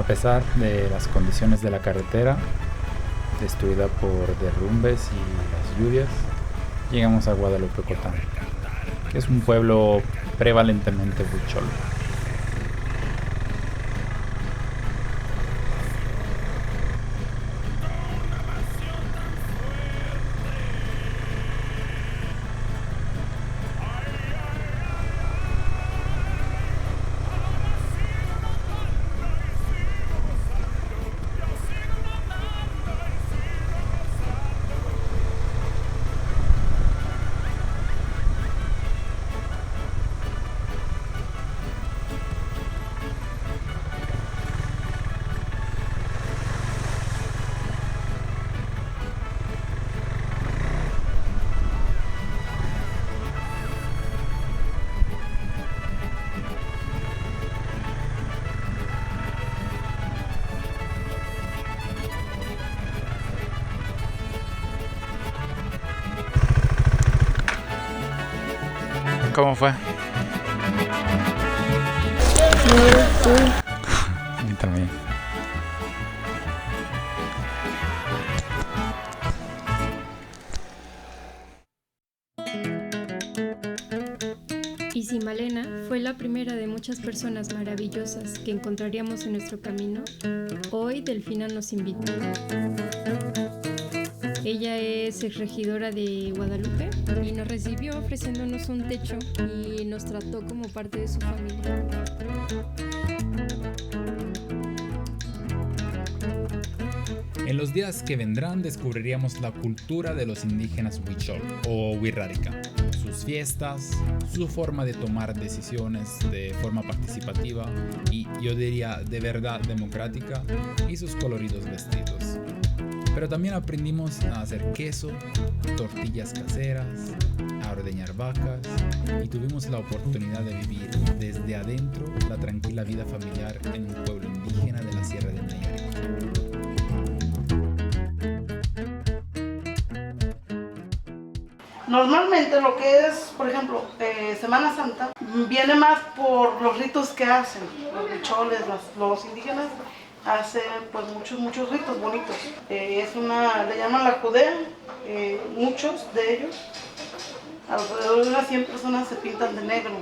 pesar de las condiciones de la carretera, destruida por derrumbes y las lluvias, llegamos a Guadalupe Cotán, que es un pueblo prevalentemente huichol. ¿Cómo fue? A mí también. Y si Malena fue la primera de muchas personas maravillosas que encontraríamos en nuestro camino, hoy Delfina nos invita. Ella es exregidora de Guadalupe y nos recibió ofreciéndonos un techo y nos trató como parte de su familia. En los días que vendrán descubriríamos la cultura de los indígenas huichol o wixárika, sus fiestas, su forma de tomar decisiones de forma participativa y, yo diría, de verdad democrática, y sus coloridos vestidos. Pero también aprendimos a hacer queso, tortillas caseras, a ordeñar vacas, y tuvimos la oportunidad de vivir desde adentro la tranquila vida familiar en un pueblo indígena de la Sierra de Nayarit. Normalmente lo que es, por ejemplo, Semana Santa, viene más por los ritos que hacen. Los huicholes, los indígenas hacen pues muchos ritos bonitos. Le llaman la judea, muchos de ellos, alrededor de unas 100 personas se pintan de negro.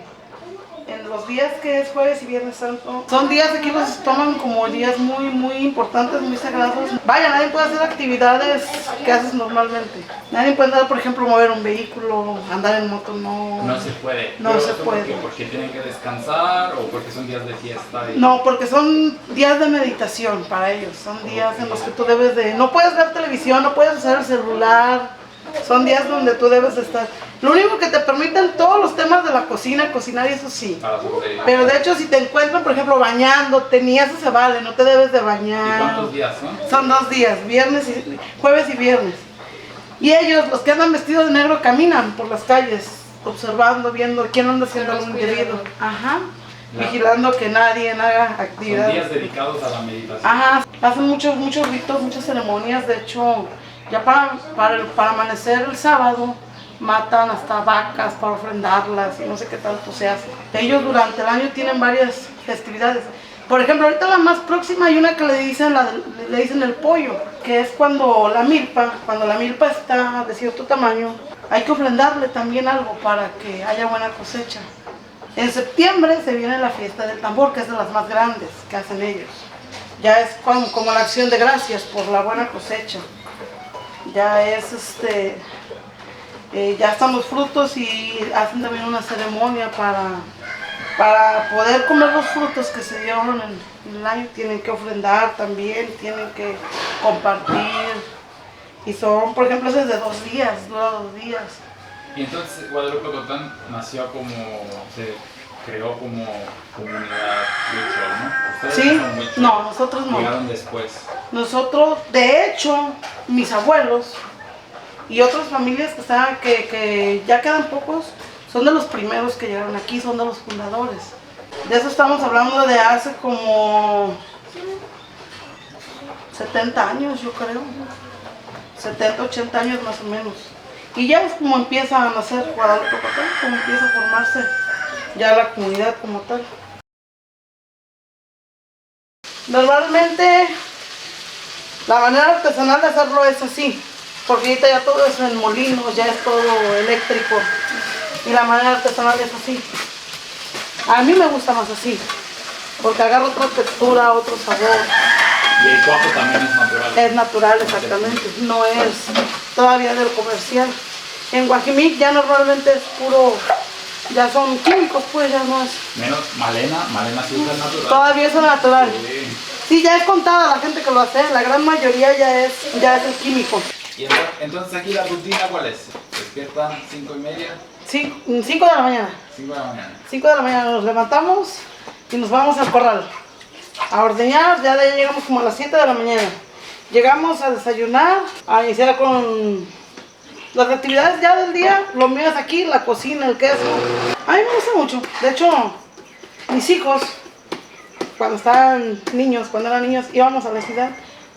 En los días que es Jueves y Viernes Santo, son días que aquí los toman como días muy importantes, muy sagrados. Vaya, nadie puede hacer actividades que haces normalmente. Nadie puede andar, por ejemplo, mover un vehículo, andar en moto, no. No se puede. No se puede. ¿Porque tienen que descansar o porque son días de fiesta? No, porque son días de meditación para ellos. Son días en los que tú debes de... No puedes ver televisión, no puedes usar el celular. Son días donde tú debes de estar. Lo único que te permiten todos los temas de la cocina, cocinar y eso sí. Pero de hecho si te encuentran, por ejemplo, bañándote, ni eso se vale, no te debes de bañar. ¿Y cuántos días son? Son 2 días, jueves y viernes. Y ellos, los que andan vestidos de negro, caminan por las calles, observando, viendo quién anda haciendo algo indebido. Ajá. Claro. Vigilando que nadie haga actividades. Son días dedicados a la meditación. Ajá, hacen muchos ritos, muchas ceremonias. De hecho, ya para amanecer el sábado, matan hasta vacas para ofrendarlas y no sé qué tanto se hace. Ellos durante el año tienen varias festividades. Por ejemplo, ahorita la más próxima hay una que le dicen el pollo, que es cuando la milpa está de cierto tamaño, hay que ofrendarle también algo para que haya buena cosecha. En septiembre se viene la fiesta del tambor, que es de las más grandes que hacen ellos. Ya es como la acción de gracias por la buena cosecha. Ya es ya están los frutos y hacen también una ceremonia para poder comer los frutos que se dieron en el año. Tienen que ofrendar también, tienen que compartir. Y son, por ejemplo, es de 2 días, dura 2 días. Y entonces Guadalupe Cotán se creó como comunidad huichol, ¿no? ¿Ustedes Sí, son huichol? no, nosotros no. Llegaron después. Nosotros, de hecho, mis abuelos y otras familias que ya quedan pocos, son de los primeros que llegaron aquí, son de los fundadores. De eso estamos hablando de hace como 70 años, yo creo. 70, 80 años más o menos. Y ya es como empieza a nacer Guadalupe Cotán, como empieza a formarse ya la comunidad como tal. Normalmente la manera artesanal de hacerlo es así, porque ahorita ya todo es en molinos, ya es todo eléctrico y la manera artesanal es así. A mí me gusta más así, porque agarra otra textura, otro sabor. Y el cuajo también es natural. Es natural, exactamente, no es todavía del comercial. En Guajimí ya normalmente es puro, ya son químicos, pues ya no es. Menos Malena sí usa el natural. Todavía es el natural. Sí. Sí, ya es contada la gente que lo hace, la gran mayoría ya es el químico. Y entonces aquí la rutina, ¿cuál es? Despiertan 5:30. 5 de la mañana. 5 de la mañana. 5 de la mañana nos levantamos y nos vamos al corral a ordeñar. Ya de ahí llegamos como a las 7 de la mañana. Llegamos a desayunar, a iniciar con las actividades ya del día. Lo mío es aquí, la cocina, el queso. A mí me gusta mucho. De hecho, mis hijos, cuando estaban niños, cuando eran niños, íbamos a la ciudad.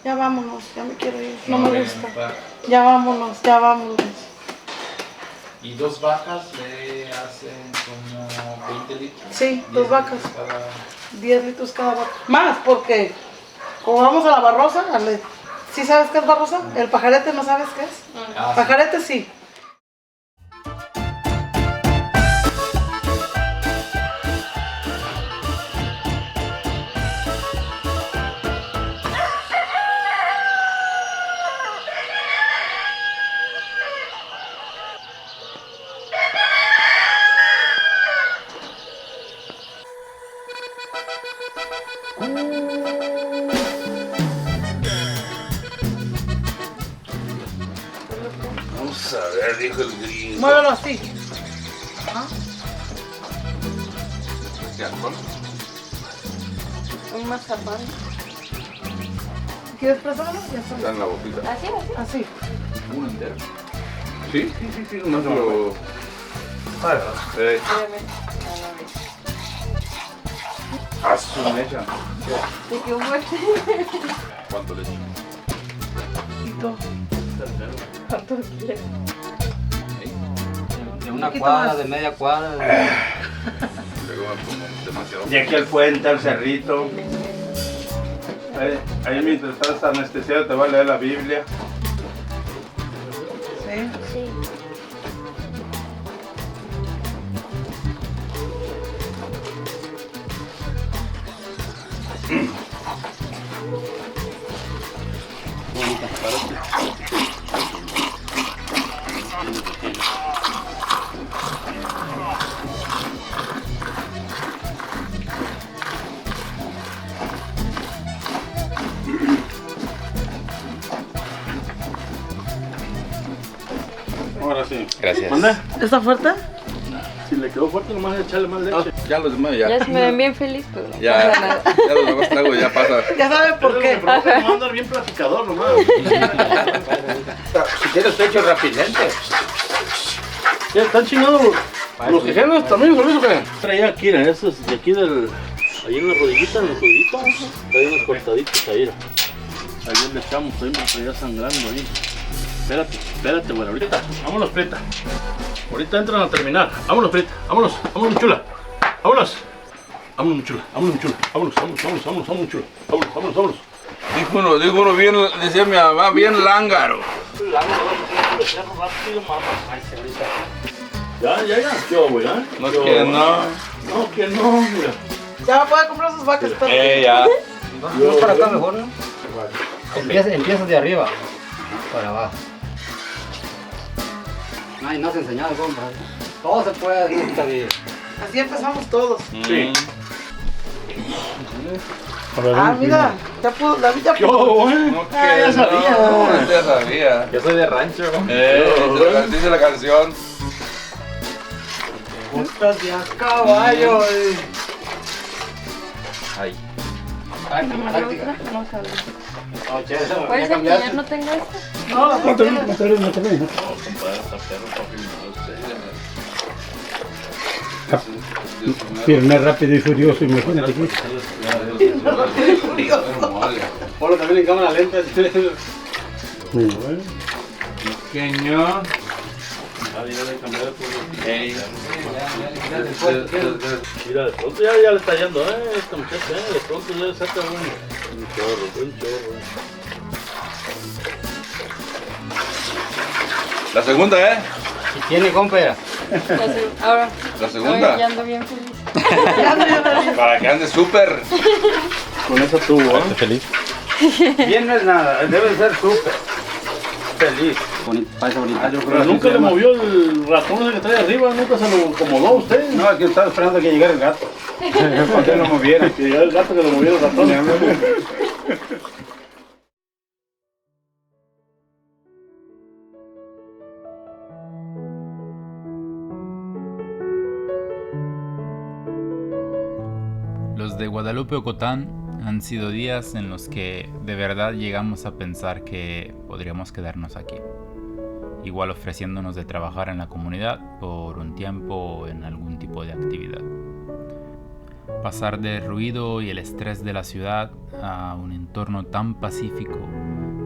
Ya vámonos, ya me quiero ir, no me gusta. Ya vámonos, ya vámonos. Y 2 vacas le hacen como 20 litros. Sí, 2 vacas. Cada... 10 litros cada vaca. Más, porque como vamos a la barrosa, ¿sí sabes qué es barrosa? El pajarete, ¿no sabes qué es? Ah, Pajarete sí. Vamos a ver, dijo el gringo. Muévelo así. ¿Qué alcohol? Un mazapán. ¿Quieres presarlo? Ya Está está. en la boquita. Así. uno entero. ¿Sí? Sí, nomás lo... Haz su mecha. ¿Cuánto le echo? ¿Cuánto quieres? De una poquito cuadra, más. de media cuadra. Luego me pongo demasiado. De aquí al puente, al cerrito. Ahí mientras estás anestesiado te va a leer la Biblia. Sí. Ahora sí. Gracias. ¿Mande? ¿Está fuerte? Si le quedó fuerte, nomás echarle más leche. Ya los demás ya. Ya se me ven bien feliz, pero no Ya, pasa nada. ya los demás tragos ya pasa. Ya saben por qué. Vamos a andar bien platicador nomás. Si quieres te echo rapidente. Ya están chingados los quejenos también, ¿por eso qué? Traía aquí, esos de aquí del... Ahí en la rodillita, en los rodillitos. Hay unos cortaditos ahí. Ayer le echamos ahí, me traía sangrando ahí. Espérate, bueno, ahorita. Vámonos, Preta. Ahorita entran a terminar. Vámonos, Preta. Vámonos, mi chula. Vámonos. Vámonos, mi chula. Vámonos. Mi chula. Vámonos. Dijo uno bien, decía mi mamá, bien lángaro. Ya. ¿Qué hago, ya? No que no. No, que no, mira. Ya puede comprar sus vacas. pero- Ya. No para acá mejor, ¿no? Empiezas de arriba para abajo. Ay, no has enseñado, compa. Todo se puede en esta vida. Así empezamos todos. Sí. Ah, mira, ya pudo, David ya ¿Qué pudo. hago, No que ya sabía. no, ya sabía. Yo soy de rancho. Dice la canción. Botas de a caballo. Ay. Práctica. No sale. No, che, eso ¿Puedes ya cambiaste. enseñar? ¿No tengo esto? No, las otras. Pero no es rápido y furioso, imagínate aquí. Ponlo también en cámara lenta. Muy bueno. Pequeño. ya le cambié de todo. Ey. Mira, de pronto ya le está yendo, esta muchacha, de pronto ya saca un chorro. La segunda, Si tiene, compa. Ahora, La segunda. ya ando bien feliz. Para que ande súper. Con esa tubo, Feliz. Bien no es nada, debe ser súper feliz. Parece bonito. Pero nunca le movió el ratón ese que trae arriba, nunca se lo acomodó a usted. No, es que estaba esperando que llegara el gato. Para que lo moviera. Que llegara el gato que lo moviera el ratón. Los de Guadalupe Ocotán han sido días en los que de verdad llegamos a pensar que podríamos quedarnos aquí, igual ofreciéndonos de trabajar en la comunidad por un tiempo en algún tipo de actividad. Pasar del ruido y el estrés de la ciudad a un entorno tan pacífico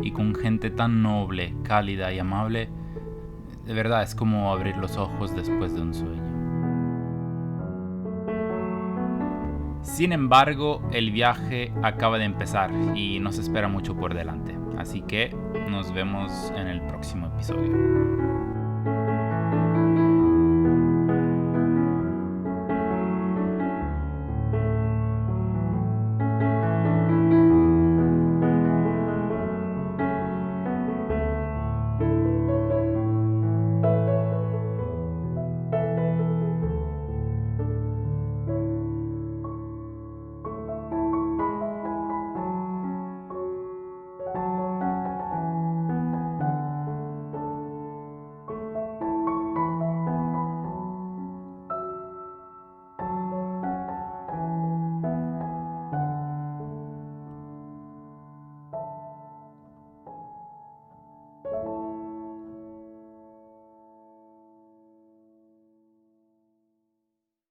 y con gente tan noble, cálida y amable, de verdad es como abrir los ojos después de un sueño. Sin embargo, el viaje acaba de empezar y nos espera mucho por delante, así que nos vemos en el próximo episodio.